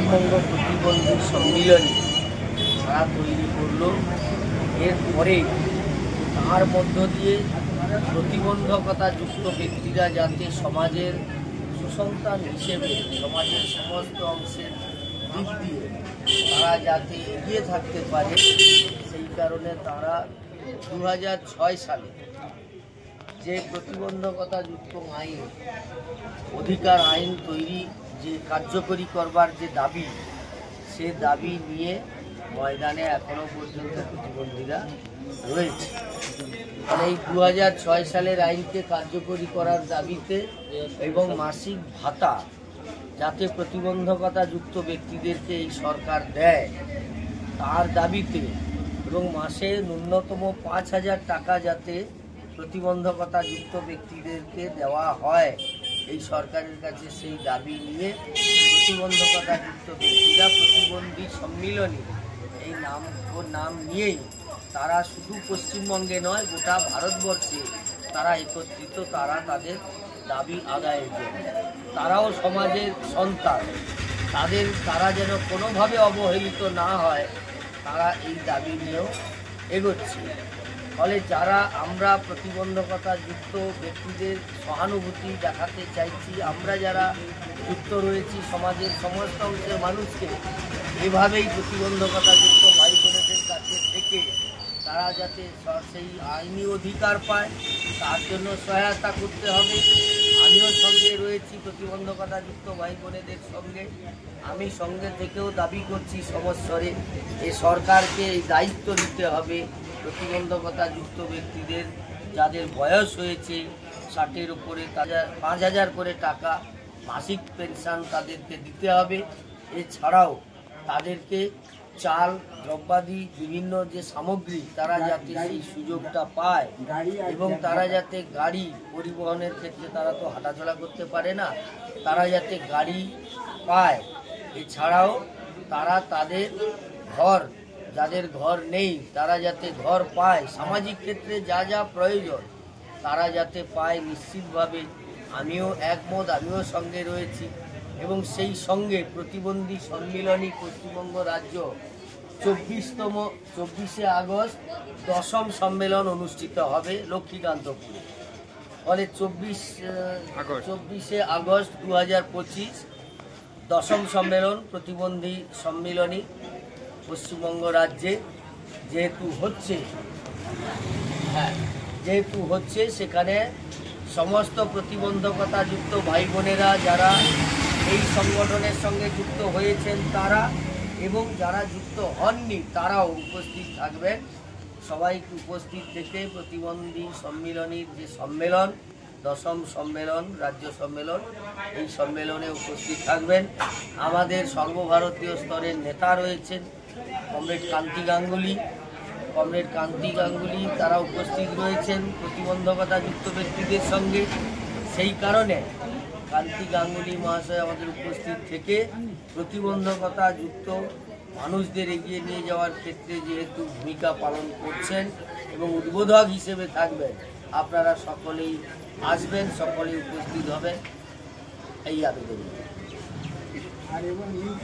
পশ্চিমবঙ্গ প্রতিবন্ধী সম্মিলনী তারা তৈরি করলো। এরপরে তার মধ্য দিয়ে প্রতিবন্ধকতা যুক্ত ব্যক্তিরা যাতে সমাজের সুসন্তান হিসেবে সমাজের সমস্ত অংশের দিক দিয়ে তারা যাতে এগিয়ে থাকতে পারে, সেই কারণে তারা 2006 সালে যে প্রতিবন্ধকতা যুক্ত আইন অধিকার আইন তৈরি যে কার্যকরী করবার যে দাবি, সে দাবি নিয়ে ময়দানে এখনো পর্যন্ত প্রতিবন্ধীরা রয়েছে। এই 2006 সালের আইনকে কার্যকরী করার দাবিতে এবং মাসিক ভাতা যাতে প্রতিবন্ধকতা যুক্ত ব্যক্তিদেরকে এই সরকার দেয় তার দাবিতে, এবং মাসে ন্যূনতম 5,000 টাকা যাতে প্রতিবন্ধকতা যুক্ত ব্যক্তিদেরকে দেওয়া হয় এই সরকারের কাছে, সেই দাবি নিয়ে প্রতিবন্ধকতা যুক্ত ব্যক্তিরা প্রতিবন্ধী সম্মিলনী এই নাম নিয়েই তারা শুধু পশ্চিমবঙ্গে নয় গোটা ভারতবর্ষে তারা একত্রিত। তারা তাদের দাবি আদায়ের জন্য, তারাও সমাজের সন্তান, তারা যেন কোনোভাবে অবহেলিত না হয়, তারা এই দাবি নিয়েও এগোচ্ছে। ফলে যারা আমরা প্রতিবন্ধকতা যুক্ত ব্যক্তিদের সহানুভূতি দেখাতে চাইছি, আমরা যারা যুক্ত রয়েছি সমাজের সমস্ত অংশের মানুষকে এভাবেই প্রতিবন্ধকতা যুক্ত ভাই বোনেদের কাছে থেকে তারা যাতে সেই আইনি অধিকার পায় তার জন্য সহায়তা করতে হবে। আমিও সঙ্গে রয়েছি প্রতিবন্ধকতা যুক্ত ভাই বোনেদের সঙ্গে। আমি সঙ্গে থেকেও দাবি করছি সমস্বরে যে সরকারকে এই দায়িত্ব নিতে হবে প্রতিবন্ধকতা যুক্ত ব্যক্তিদের যাদের বয়স হয়েছে 60-এর উপরে, তাদের 5,000 করে টাকা মাসিক পেনশন তাদেরকে দিতে হবে। এছাড়াও তাদেরকে চাল, দ্রব্যাদি বিভিন্ন যে সামগ্রী তারা যাতে সেই সুযোগটা পায়, এবং তারা যাতে গাড়ি পরিবহনের ক্ষেত্রে তারা তো হাঁটাচলা করতে পারে না, তারা যাতে গাড়ি পায়। এছাড়াও তারা তাদের ঘর, যাদের ঘর নেই তারা যাতে ঘর পায়, সামাজিক ক্ষেত্রে যা যা প্রয়োজন তারা যাতে পায় নিশ্চিতভাবে আমিও একমত, আমিও সঙ্গে রয়েছি। এবং সেই সঙ্গে প্রতিবন্ধী সম্মিলনী পশ্চিমবঙ্গ রাজ্য 24শে আগস্ট 10ম সম্মেলন অনুষ্ঠিত হবে লক্ষ্মীকান্তপুরে। ফলে 24শে আগস্ট 2025 10ম সম্মেলন প্রতিবন্ধী সম্মিলনী পশ্চিমবঙ্গ রাজ্যে যেহেতু হচ্ছে, সেখানে সমস্ত প্রতিবন্ধকতা যুক্ত ভাই বোনেরা যারা এই সংগঠনের সঙ্গে যুক্ত হয়েছেন তারা এবং যারা যুক্ত হননি তারাও উপস্থিত থাকবেন। সবাইকে উপস্থিত থেকে প্রতিবন্ধী সম্মিলনীর যে সম্মেলন 10ম সম্মেলন রাজ্য সম্মেলন, এই সম্মেলনে উপস্থিত থাকবেন। আমাদের সর্বভারতীয় স্তরের নেতা রয়েছেন কমরেড কান্তি গাঙ্গুলি, তারা উপস্থিত রয়েছেন প্রতিবন্ধকতা যুক্ত ব্যক্তিদের সঙ্গে। সেই কারণে কান্তি গাঙ্গুলি মহাশয় আমাদের উপস্থিত থেকে প্রতিবন্ধকতা যুক্ত মানুষদের এগিয়ে নিয়ে যাওয়ার ক্ষেত্রে যেহেতু ভূমিকা পালন করছেন এবং উদ্বোধক হিসেবে থাকবেন, আপনারা সকলেই আসবেন, সকলেই উপস্থিত হবেন এই আবেদন।